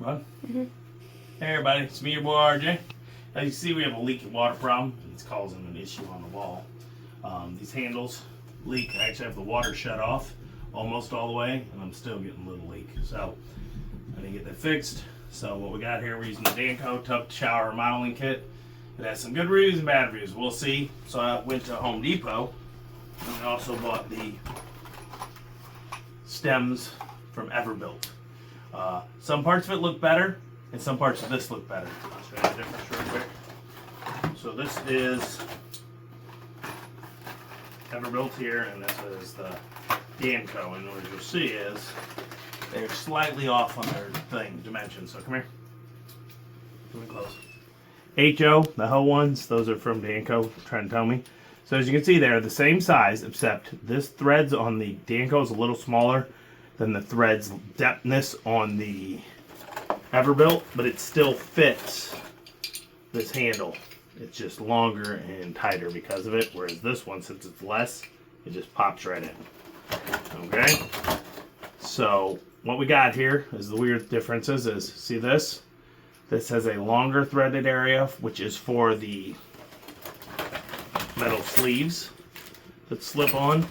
Run. Hey everybody, it's me, your boy RJ. As you see, we have a leaky water problem. It's causing an issue on the wall. These handles leak. I actually have the water shut off almost all the way, and I'm still getting a little leak. So I need to get that fixed. So what we got here, we're using the Danco tub shower remodeling kit. It has some good reviews and bad reviews. We'll see. So I went to Home Depot, and I also bought the stems from Everbuilt. Some parts of it look better, and some parts of this look better. I'll show you the difference real quick. So this is Everbuilt here, and this is the Danco. And what you'll see is they're slightly off on their dimensions. So come here. Come in close. HO, the whole ones, those are from Danco, trying to tell me. So as you can see, they're the same size, except this threads on the Danco is a little smaller than the threads depthness on the Everbuilt, but it still fits this handle. It's just longer and tighter because of it, whereas this one, since it's less, it just pops right in. Okay? So what we got here is the weird differences is, see this? This has a longer threaded area, which is for the metal sleeves that slip on.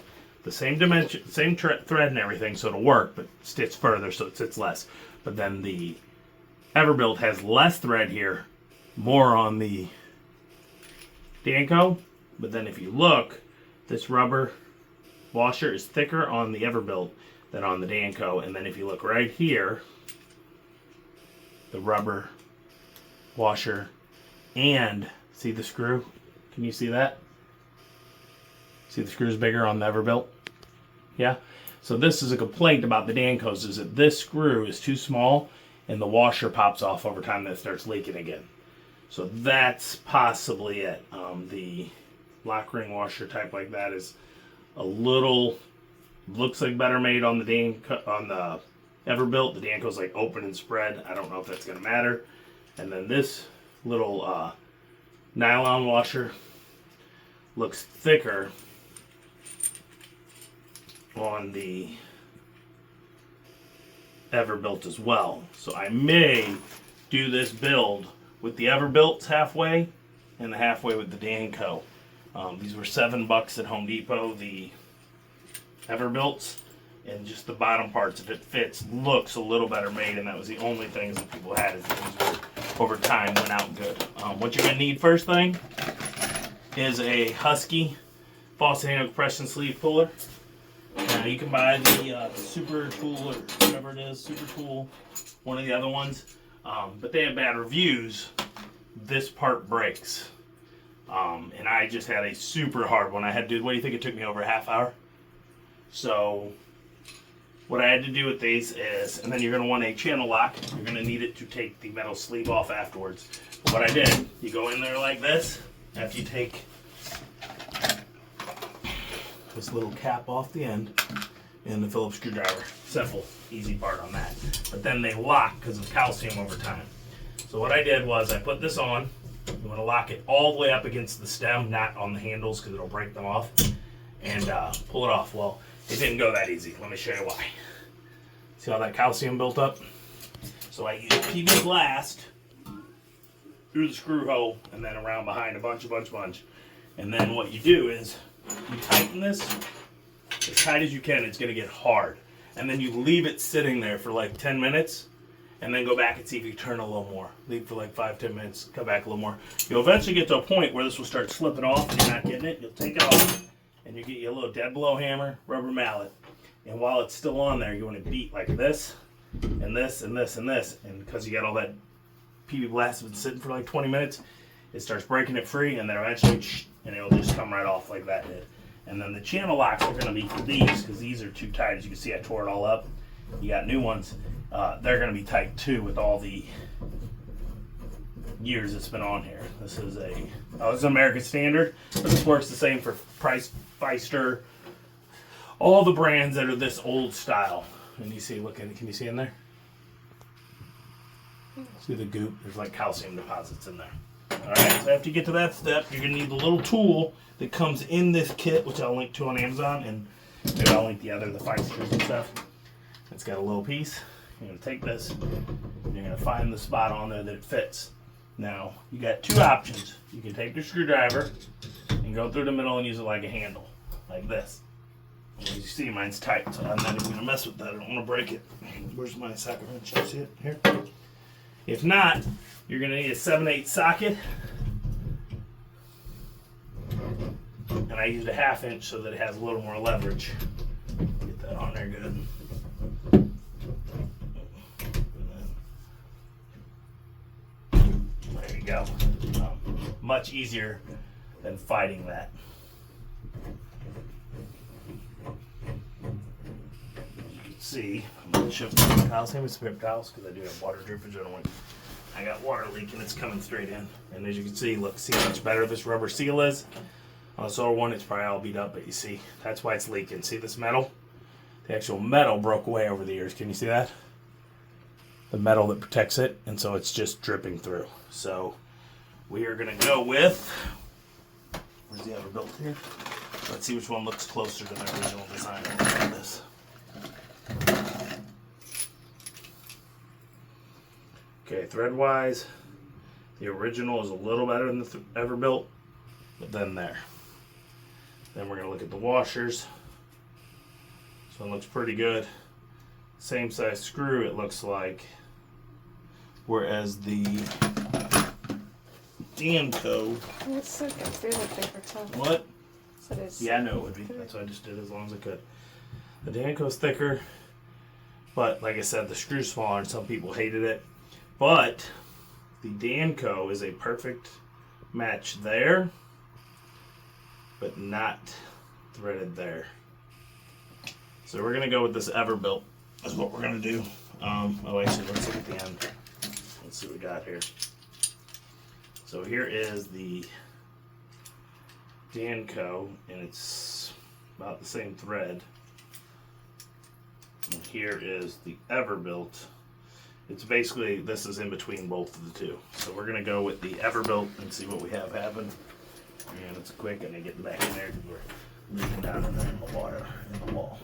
The same dimension, same thread and everything, so it'll work, but stitch further so it sits less. But then the Everbuilt has less thread here, more on the Danco. But then if you look, this rubber washer is thicker on the Everbuilt than on the Danco. And then if you look right here, the rubber washer and see the screw? Can you see that? See the screw's bigger on the Everbuilt? Yeah? So this is a complaint about the Dancos, is that this screw is too small and the washer pops off over time and it starts leaking again. So that's possibly it. The lock ring washer type like that is a little, looks like better made on the Danco, on the Everbuilt. The Danco's like open and spread. I don't know if that's going to matter. And then this little nylon washer looks thicker on the Everbuilt as well. So I may do this build with the Everbuilt halfway and the halfway with the Danco. These were $7 at Home Depot, the Everbuilts, and just the bottom parts, if it fits, looks a little better made, and that was the only things that people had, is these were, over time, went out good. What you're going to need first thing is a Husky Faucet handle compression sleeve puller. Now you can buy the Super Tool or whatever it is, Super Tool, one of the other ones, but they have bad reviews. This part breaks, and I just had a super hard one. I had to do, what do you think it took me, over a half hour? So what I had to do with these is, and then you're going to want a channel lock. You're going to need it to take the metal sleeve off afterwards. But what I did, you go in there like this, after you take this little cap off the end, and the Phillips screwdriver. Simple, easy part on that. But then they lock because of calcium over time. So what I did was I put this on. You want to lock it all the way up against the stem, not on the handles because it'll break them off, and pull it off. Well, it didn't go that easy. Let me show you why. See how that calcium built up? So I used PV blast through the screw hole and then around behind a bunch. And then what you do is you tighten this as tight as you can. It's going to get hard. And then you leave it sitting there for like 10 minutes and then go back and see if you turn a little more. Leave for like 5-10 minutes, come back a little more. You'll eventually get to a point where this will start slipping off and you're not getting it. You'll take it off and you get you a little dead blow hammer, rubber mallet. And while it's still on there, you want to beat like this and this and this and this. And because you got all that PV blast that's been sitting for like 20 minutes, it starts breaking it free, and then eventually, and it'll just come right off like that did. And then the channel locks are going to be for these, because these are too tight. As you can see, I tore it all up. You got new ones. They're going to be tight too with all the years it's been on here. This is this is American Standard, but this works the same for Pfister, all the brands that are this old style. And you see, look, can you see in there? See the goop? There's like calcium deposits in there. Alright, so after you get to that step, you're going to need the little tool that comes in this kit, which I'll link to on Amazon, and maybe I'll link the Pfisters and stuff. It's got a little piece. You're going to take this, and you're going gonna find the spot on there that it fits. Now, you got two options. You can take your screwdriver and go through the middle and use it like a handle, like this. As you see, mine's tight, so I'm not even gonna mess with that. I don't wanna break it. Where's my socket wrench? You see it here? If not, you're gonna need a 7/8 socket. And I used a 1/2 inch so that it has a little more leverage. Get that on there good. There you go. Much easier than fighting that. You can see, I'm going to shift the towels. Same with paper towels because I do have water drippage. I got water leaking. It's coming straight in. And as you can see, look, see how much better this rubber seal is. On the solar one, it's probably all beat up, but you see, that's why it's leaking. See this metal? The actual metal broke away over the years. Can you see that? The metal that protects it, and so it's just dripping through. So we are going to go with, where's the Everbuilt here? Let's see which one looks closer to the original design of this. Okay, thread-wise, the original is a little better than the Everbuilt, but then there. Then we're going to look at the washers. So it looks pretty good. Same size screw, it looks like. Whereas the Danco. It's so good. They look thicker too. What? So it is. Yeah, I know it would be. That's why I just did as long as I could. The Danco's thicker, but like I said, the screw's smaller and some people hated it. But the Danco is a perfect match there, but not threaded there. So we're gonna go with this Everbuilt. Is what we're gonna do. Oh, actually, let's look at the end. Let's see what we got here. So here is the Danco, and it's about the same thread. And here is the Everbuilt. It's basically, this is in between both of the two. So we're gonna go with the Everbuilt and see what we have happen. And it's quick, and I get back in there because we're leaking down in there in the water in the wall.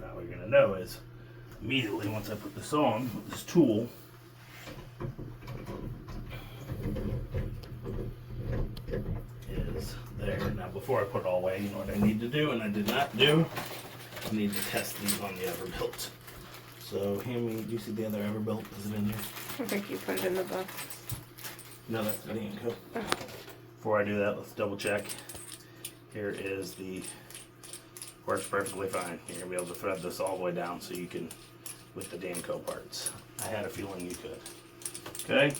Now what you're gonna know is immediately once I put this on with this tool, is there. Now before I put it all away, you know what I need to do, and I did not do. I need to test these on the Everbuilt. So hand me, do you see the other Everbuilt? Is it in here? I think you put it in the box. No, that's the Danco. Oh. Before I do that, let's double check. Here is the, works perfectly fine. You're gonna be able to thread this all the way down so you can, with the Danco parts. I had a feeling you could. Okay,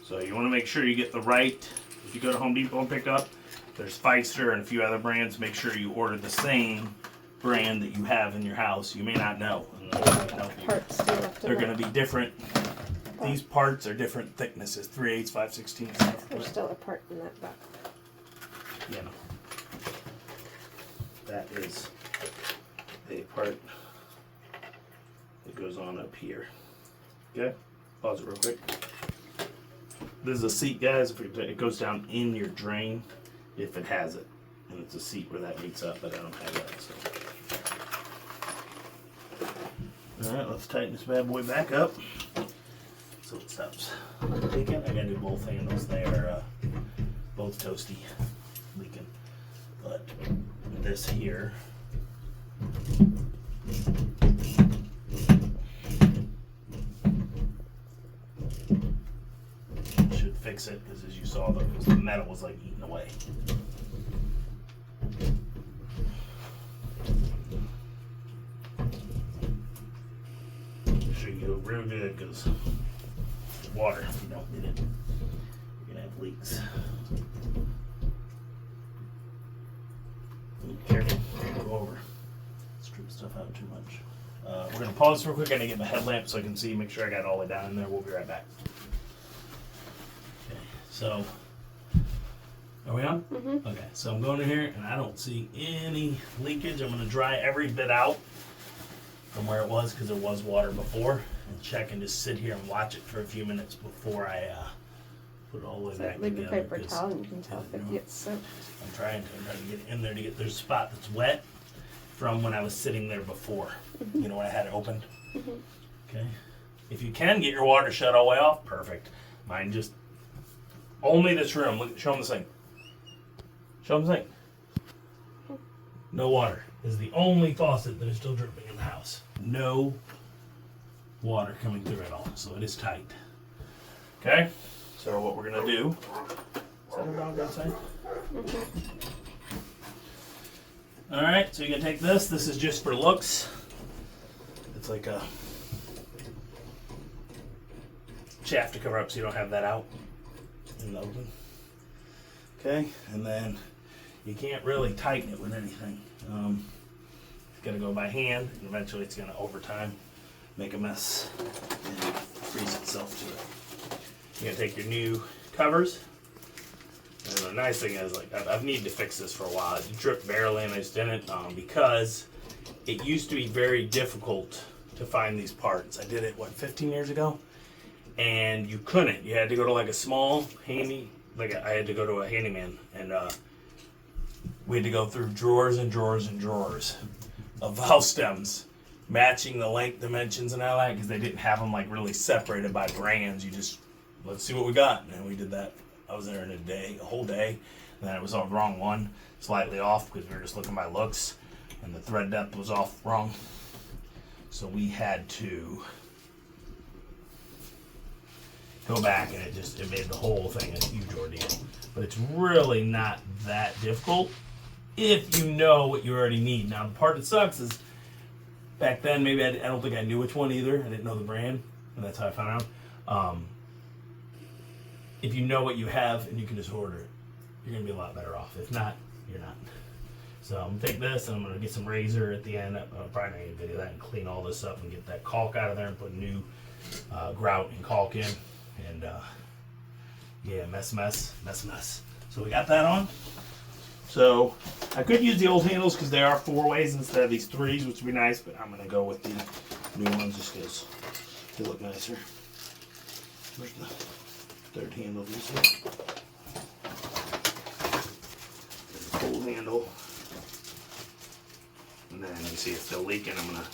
so you wanna make sure you get the right, if you go to Home Depot and pick up, there's Pfister and a few other brands. Make sure you order the same brand that you have in your house. You may not know. Parts They're going to be different. These parts are different thicknesses, 3/8, 5/16. There's still a part in that box. Yeah. That is a part that goes on up here. Okay? Pause it real quick. This is a seat, guys. If it goes down in your drain, if it has it. And it's a seat where that meets up, but I don't have that. So. Alright, let's tighten this bad boy back up so it stops leaking. I gotta do both handles. They are both toasty leaking. But this here should fix it, because as you saw, the metal was like eating away. Real good, because water, if you don't get it, you're gonna have leaks. Be careful, go over, strip stuff out too much. We're gonna pause real quick. I gotta get my headlamp so I can see, make sure I got it all the way down in there. We'll be right back. Okay, so are we on? Mm-hmm. Okay, so I'm going in here and I don't see any leakage. I'm gonna dry every bit out from where it was, because there was water before, and check and just sit here and watch it for a few minutes before I put it all the way back Leave together. a paper towel and you can tell if it gets soaked. I'm trying to get in there to get, there's a spot that's wet, from when I was sitting there before. You know, when I had it opened. Okay. If you can get your water shut all the way off, perfect. Mine just only this room. Look, show them the sink. Show them the sink. No water. This is the only faucet that is still dripping in the house. No water coming through at all, so it is tight. Okay. So what we're gonna do? Is that a dog outside? All right. So you're gonna take this. This is just for looks. It's like a shaft to cover up so you don't have that out in the open. Okay, and then you can't really tighten it with anything. It's gonna go by hand, and eventually it's gonna, over time, make a mess and freeze itself to it. You're gonna take your new covers, and the nice thing is, like, I've needed to fix this for a while. It dripped barely, and I just didn't, because it used to be very difficult to find these parts. I did it, what, 15 years ago? And you couldn't. You had to go to like a small handy, I had to go to a handyman, and we had to go through drawers and drawers and drawers of valve stems, matching the length dimensions and all that, because they didn't have them like really separated by brands. You just, let's see what we got, and we did that. I was there in a whole day, and then it was all wrong one, slightly off because we were just looking by looks, and the thread depth was off wrong. So we had to go back, and it made the whole thing a huge ordeal. But it's really not that difficult if you know what you already need. Now, the part that sucks is back then, maybe I don't think I knew which one either. I didn't know the brand, and that's how I found out. If you know what you have and you can just order it, you're going to be a lot better off. If not, you're not. So I'm going to take this, and I'm going to get some razor at the end. I'm probably not going to video that and clean all this up and get that caulk out of there and put new grout and caulk in. And yeah, mess. So we got that on. So I could use the old handles because they are 4-ways instead of these 3s, which would be nice, but I'm gonna go with the new ones just because they look nicer. Where's the third handle? This one. Full handle. And then you see it's still leaking. I'm gonna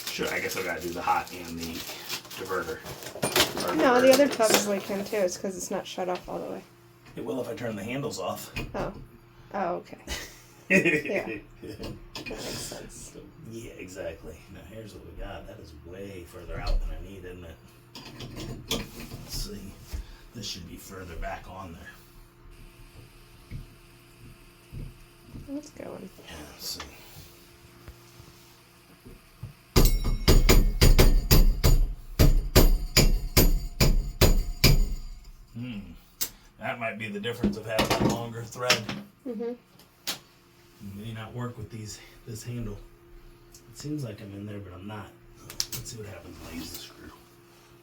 show. I guess I gotta do the hot and the diverter. No, the other tub is leaking too. It's because it's not shut off all the way. It will if I turn the handles off. Oh. Oh, okay. Yeah. That makes sense. So, yeah, exactly. Now here's what we got. That is way further out than I need, isn't it? Let's see. This should be further back on there. It's going. Yeah, let's see. That might be the difference of having a longer thread. It may not work with this handle. It seems like I'm in there, but I'm not. Let's see what happens when I use the screw.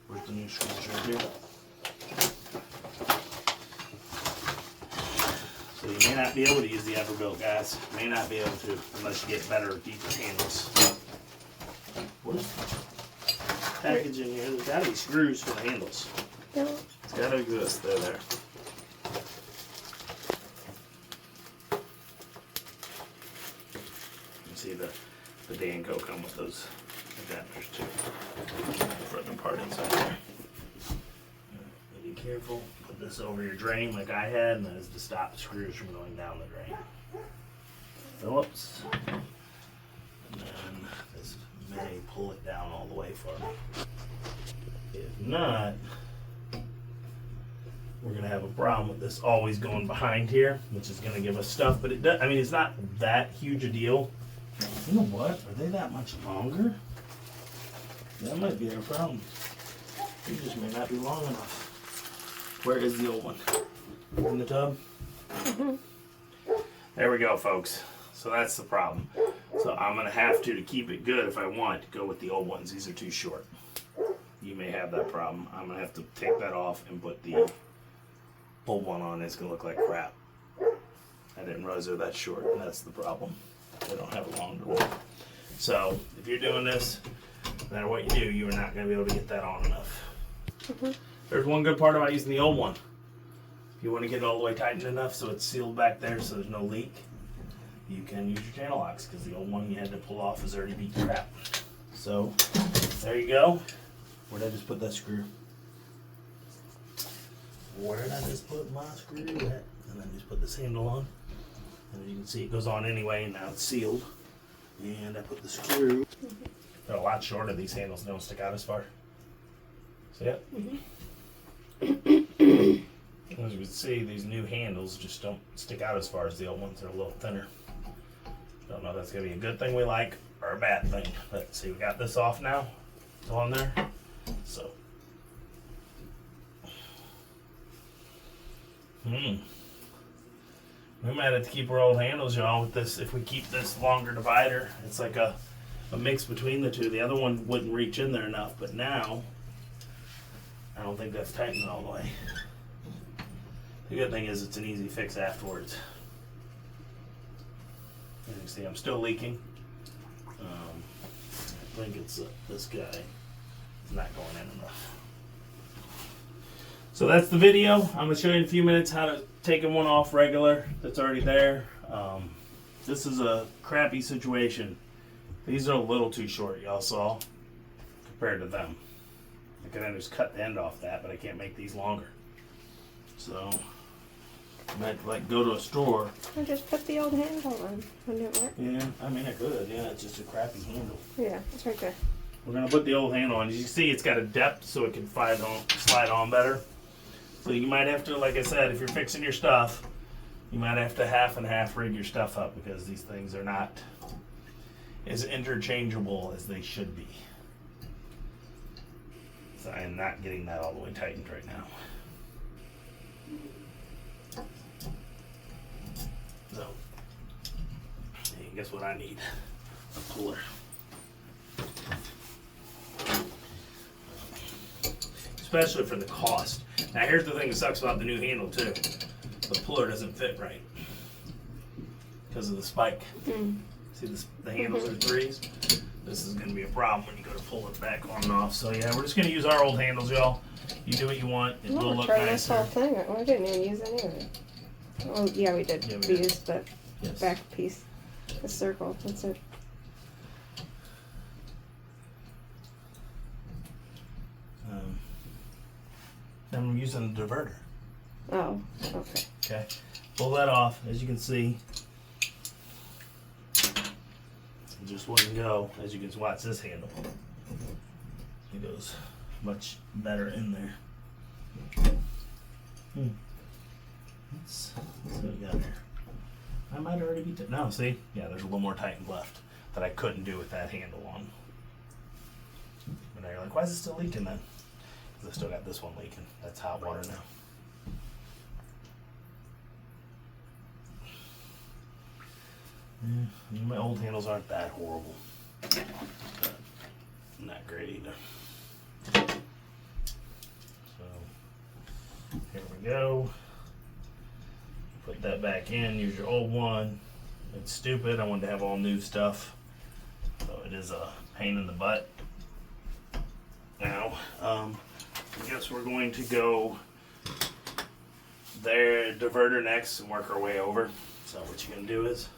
Where's the new screws? Right here. So you may not be able to use the Everbuilt, guys. You may not be able to unless you get better, deeper handles. What's the package in here? There's got to be screws for the handles. No. It's got to exist. They're there. See the Danco come with those adapters too. Further part inside there. Be careful. Put this over your drain like I had, and that is to stop the screws from going down the drain. Phillips. And then this may pull it down all the way for me. If not, we're going to have a problem with this always going behind here, which is going to give us stuff. But it does, I mean, it's not that huge a deal. You know what? Are they that much longer? That might be our problem. They just may not be long enough. Where is the old one? In the tub? There we go, folks. So that's the problem. So I'm going to have to keep it good if I want, go with the old ones. These are too short. You may have that problem. I'm going to have to take that off and put the old one on. It's going to look like crap. I didn't realize they're that short, and that's the problem. They don't have a longer one. So if you're doing this, no matter what you do, you are not going to be able to get that on enough. There's one good part about using the old one. If you want to get it all the way tightened enough so it's sealed back there so there's no leak, you can use your channel locks, because the old one you had to pull off is already beat crap. So there you go. Where did I just put that screw? Where did I just put my screw at? And then just put this handle on. And as you can see, it goes on anyway, and now it's sealed. And I put the screw. They're a lot shorter. These handles don't stick out as far. See it? As you can see, these new handles just don't stick out as far as the old ones. They're a little thinner. Don't know if that's going to be a good thing we like or a bad thing. But see, we got this off now. It's on there. So. We might have to keep our old handles, y'all, with this. If we keep this longer divider, it's like a mix between the two. The other one wouldn't reach in there enough, but now I don't think that's tightened all the way. The good thing is it's an easy fix afterwards. As you can see, I'm still leaking. I think it's this guy is not going in enough. So that's the video. I'm going to show you in a few minutes how to take one off regular that's already there. This is a crappy situation. These are a little too short, y'all saw, compared to them. I could just cut the end off that, but I can't make these longer. So I might like go to a store. I just put the old handle on. Wouldn't it work? Yeah, I mean I could. Yeah, it's just a crappy handle. Yeah, it's right there. We're gonna put the old handle on. As you see, it's got a depth so it can slide on better. So you might have to, like I said, if you're fixing your stuff, you might have to half and half rig your stuff up, because these things are not as interchangeable as they should be. So I am not getting that all the way tightened right now. So, hey, guess what I need? A puller. Especially for the cost. Now here's the thing that sucks about the new handle too. The puller doesn't fit right because of the spike. See the handles are 3s. This is going to be a problem when you go to pull it back on and off. So yeah, we're just going to use our old handles, y'all. You do what you want. It will look try this nicer. whole thing. I didn't even use any of it. Oh yeah, we did. Yeah, we we did. used the Yes. back piece, the circle. That's it. I'm using the diverter. Oh, okay. Okay, pull that off. As you can see, it just wouldn't go. As you can watch this handle, it goes much better in there. Let's see what we got here. I might already be. No, see, yeah, there's a little more tightened left that I couldn't do with that handle on. But now you're like, why is it still leaking then? I still got this one leaking. That's hot water now. Yeah, my old handles aren't that horrible. But not great either. So here we go. Put that back in. Use your old one. It's stupid. I wanted to have all new stuff. So it is a pain in the butt. Now, I guess we're going to go there, diverter next, and work our way over. So what you're going to do is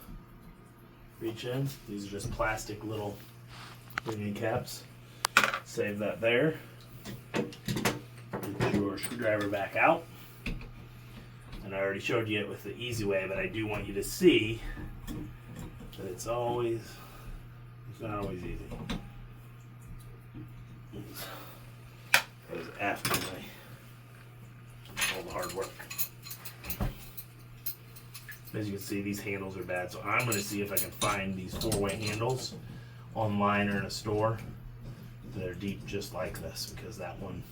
reach in. These are just plastic little ringing caps. Save that there. Get your screwdriver back out. And I already showed you it with the easy way, but I do want you to see that it's not always easy. That was after all the hard work. As you can see, these handles are bad, so I'm going to see if I can find these 4-way handles online or in a store that are deep just like this, because that one,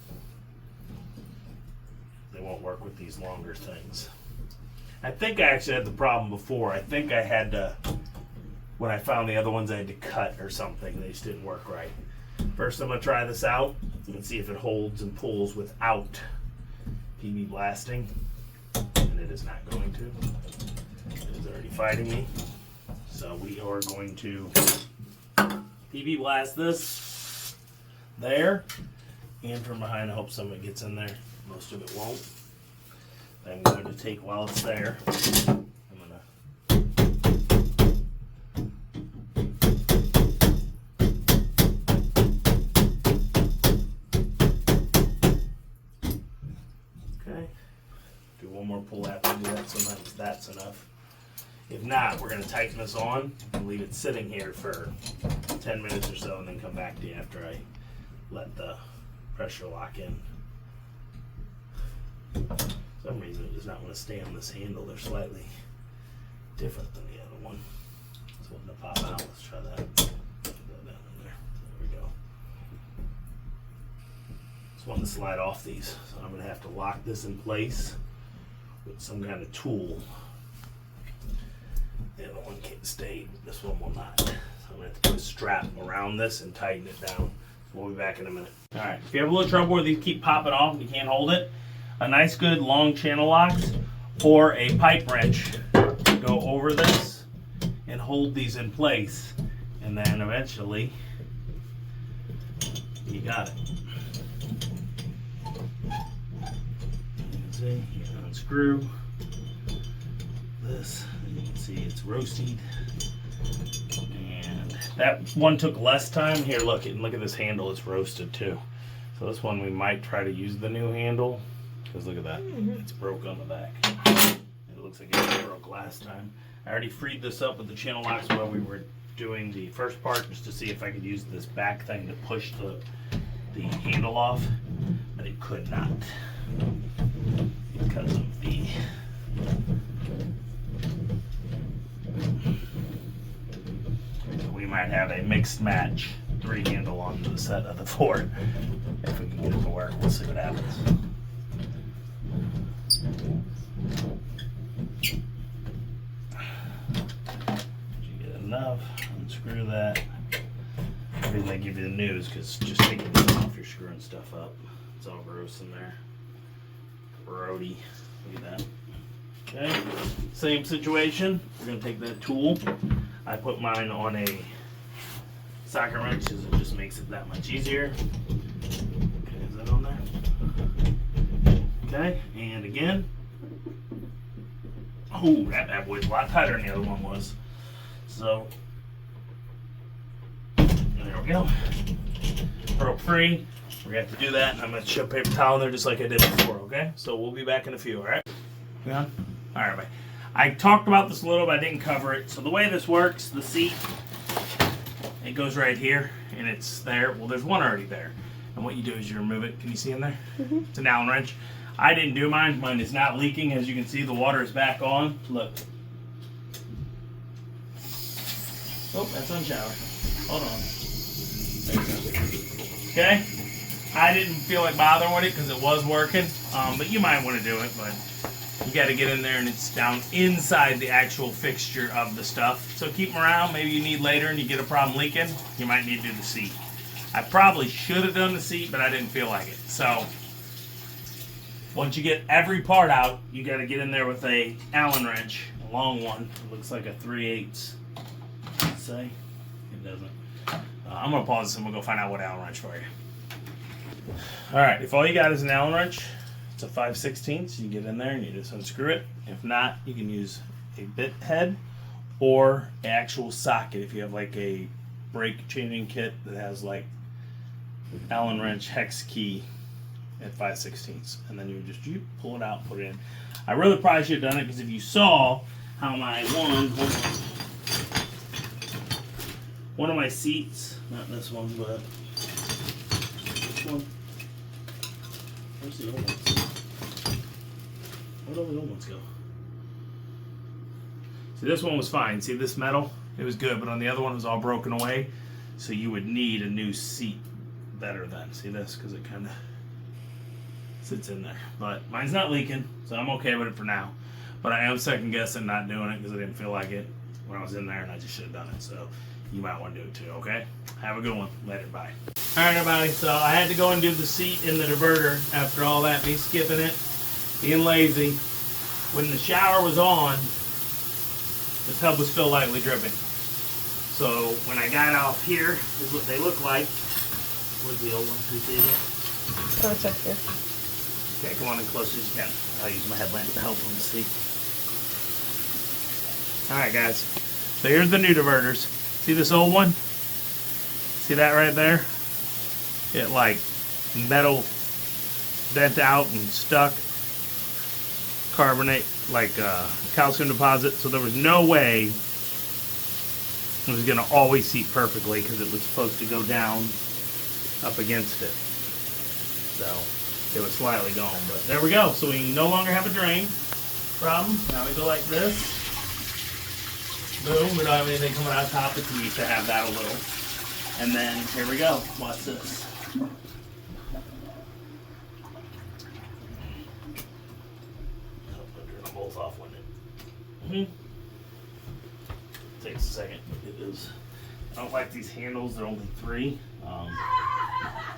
they won't work with these longer things. I think I actually had the problem before. I think I had to, when I found the other ones, I had to cut or something. They just didn't work right. First, I'm going to try this out and see if it holds and pulls without PB blasting. And it is not going to. It is already fighting me. So we are going to PB blast this there. And from behind, I hope some of it gets in there. Most of it won't. I'm going to take, while it's there, I'm going to pull that and do that. Sometimes that's enough. If not, we're going to tighten this on and leave it sitting here for 10 minutes or so and then come back to you after I let the pressure lock in. For some reason it does not want to stay on this handle. They're slightly different than the other one. It's wanting to pop out. Let's try that. Put that down in there. There we go. Just wanting to slide off these. So I'm going to have to lock this in place with some kind of tool. The other one can't stay, this one will not. So I'm going to have to put a strap around this and tighten it down. We'll be back in a minute. Alright, if you have a little trouble where these keep popping off and you can't hold it, a nice good long channel locks or a pipe wrench go over this and hold these in place. And then eventually, you got it. You can see, you can unscrew this. You can see it's roasted, and that one took less time. Here, look at this handle, it's roasted too. So this one we might try to use the new handle, because look at that, it's broke on the back. It looks like it broke last time. I already freed this up with the channel locks while we were doing the first part, just to see if I could use this back thing to push the handle off, but it could not because of the we might have a mixed match 3 handle on the set of the 4. If we can get it to work, we'll see what happens. You get enough, unscrew that. The reason they give you the news, because just taking this off, you're screwing stuff up. It's all gross in there. Grody. Look at that. Okay, same situation. We're going to take that tool. I put mine on a socket wrench because it just makes it that much easier. Okay, is that on there? Okay, and again. Oh, that bad boy's a lot tighter than the other one was. So, there we go. Broke free. We're going to have to do that. I'm going to shove a paper towel in there just like I did before, okay? So we'll be back in a few, alright? Yeah? Alright, everybody. I talked about this a little, but I didn't cover it. So the way this works, the seat, it goes right here, and it's there. Well, there's one already there. And what you do is you remove it. Can you see in there? Mm-hmm. It's an Allen wrench. I didn't do mine. Mine is not leaking. As you can see, the water is back on. Look. Oh, that's on shower. Hold on. There you go. Okay? I didn't feel like bothering with it because it was working. But you might want to do it, but you got to get in there and it's down inside the actual fixture of the stuff. So keep them around. Maybe you need later and you get a problem leaking. You might need to do the seat. I probably should have done the seat, but I didn't feel like it. So once you get every part out, you got to get in there with a Allen wrench, a long one. It looks like a 3/8. Say it doesn't. I'm gonna pause this and we'll go find out what Allen wrench for you. All right, if all you got is an Allen wrench, it's a 5/16. You get in there and you just unscrew it. If not, you can use a bit head or an actual socket. If you have like a brake changing kit that has like Allen wrench hex key at 5/16, and then you just pull it out and put it in. I really probably should have done it because if you saw how my one of my seats, not this one, but this one. Where's the old ones? Where'd all the old ones go? See, this one was fine. See this metal? It was good, but on the other one it was all broken away. So you would need a new seat better than. See this? Because it kind of sits in there. But mine's not leaking, so I'm okay with it for now. But I am second guessing not doing it because I didn't feel like it when I was in there and I just should have done it. So you might want to do it too, okay? Have a good one. Later, bye. Alright everybody, so I had to go and do the seat in the diverter after all that, me skipping it, being lazy. When the shower was on, the tub was still lightly dripping. So when I got off here, is what they look like. Where's the old one? Can you see it? Oh, it's up here. Okay, come on in close as you can. I'll use my headlamp to help them see. Alright guys, so here's the new diverters. See this old one? See that right there? It like metal bent out and stuck. carbonate, like calcium deposit, so there was no way it was going to always seat perfectly because it was supposed to go down up against it. So it was slightly gone, but there we go. So we no longer have a drain problem. Now we go like this. Boom, we don't have anything coming out top. It's neat to have that a little. And then here we go. Watch this. Both off when it takes a second. It is. I don't like these handles. They're only 3.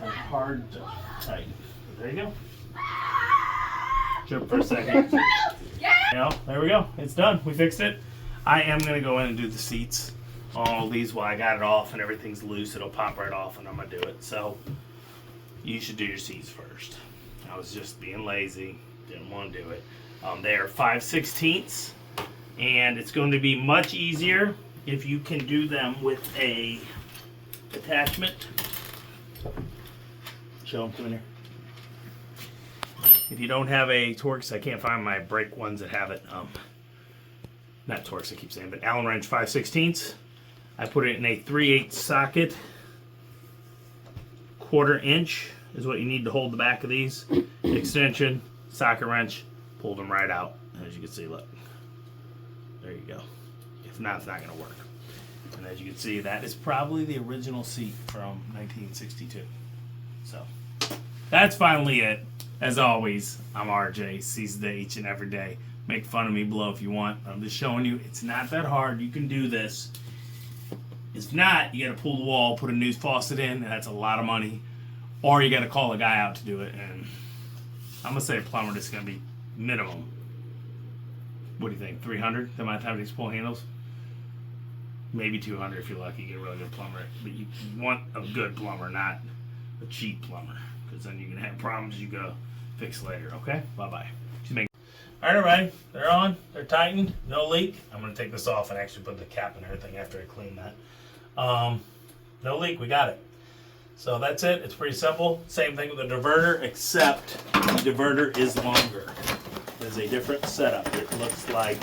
They're hard to tighten. But there you go. Trip for a second. There we go. It's done. We fixed it. I am gonna go in and do the seats. All these while I got it off and everything's loose. It'll pop right off, and I'm gonna do it. So you should do your seats first. I was just being lazy. Didn't want to do it. They are 5/16, and it's going to be much easier if you can do them with a attachment. Show them, come in here. If you don't have a Torx, I can't find my brake ones that have it. Not Torx, I keep saying, but Allen wrench 5/16. I put it in a 3/8 socket. 1/4 inch is what you need to hold the back of these. Extension, socket wrench. Pulled them right out. As you can see, look. There you go. If not, it's not going to work. And as you can see, that is probably the original seat from 1962. So, that's finally it. As always, I'm RJ. Seize the day each and every day. Make fun of me below if you want. I'm just showing you it's not that hard. You can do this. If not, you got to pull the wall, put a new faucet in, and that's a lot of money. Or you got to call a guy out to do it. And I'm going to say a plumber is going to be minimum. What do you think? 300? They might have these pull handles. Maybe 200 if you're lucky. You get a really good plumber. But you want a good plumber, not a cheap plumber, because then you can have problems you go fix later. Okay? Bye bye. All right, everybody. They're on. They're tightened. No leak. I'm gonna take this off and actually put the cap and everything after I clean that. No leak. We got it. So that's it. It's pretty simple. Same thing with the diverter, except the diverter is longer. There's a different setup. It looks like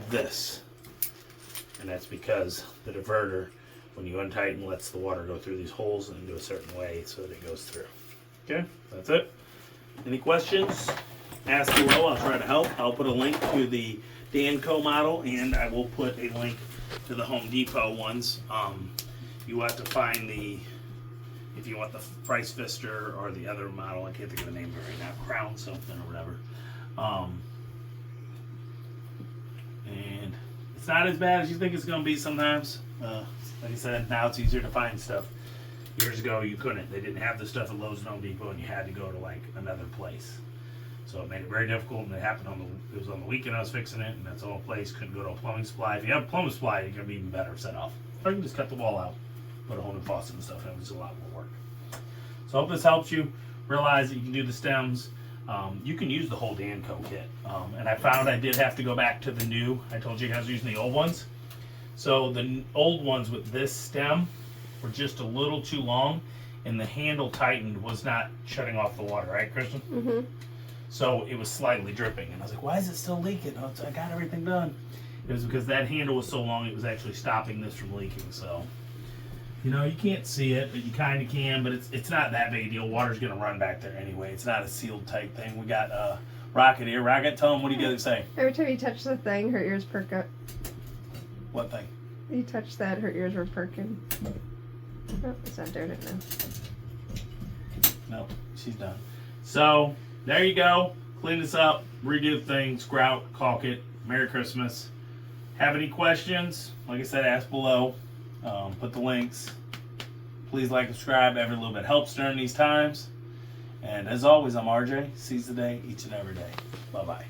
this. And that's because the diverter, when you untighten, lets the water go through these holes and do a certain way so that it goes through. Okay, that's it. Any questions? Ask below. I'll try to help. I'll put a link to the Danco model, and I will put a link to the Home Depot ones. You have to find if you want the Pfister or the other model, I can't think of the name of it right now, Crown something or whatever. And it's not as bad as you think it's going to be sometimes. Like I said, now it's easier to find stuff. Years ago, you couldn't. They didn't have the stuff at Lowe's and Home Depot, and you had to go to like another place. So it made it very difficult, and it happened it was on the weekend I was fixing it, and that's the whole place. Couldn't go to a plumbing supply. If you have a plumbing supply, you're going to be even better set off. Or you can just cut the wall out, put a whole new faucet and stuff in. It's a lot more work. So I hope this helps you realize that you can do the stems. You can use the whole Danco kit. And I found I did have to go back to the new. I told you guys I was using the old ones. So the old ones with this stem were just a little too long, and the handle tightened was not shutting off the water, right, Kristen? Mm-hmm. So it was slightly dripping, and I was like, why is it still leaking? Oh, I got everything done. It was because that handle was so long, it was actually stopping this from leaking. So, you know, you can't see it, but you kind of can, but it's not that big a deal. Water's going to run back there anyway. It's not a sealed tight thing. We got Rocket here. Rocket, tell him, what do you got to say? Every time you touch the thing, her ears perk up. What thing? You touched that, her ears were perking. Oh, it's not doing it now. No, she's done. So, there you go. Clean this up, redo the thing, grout, caulk it. Merry Christmas. Have any questions? Like I said, ask below. Put the links. Please like and subscribe. Every little bit helps during these times. And as always, I'm RJ. Seize the day each and every day. Bye-bye.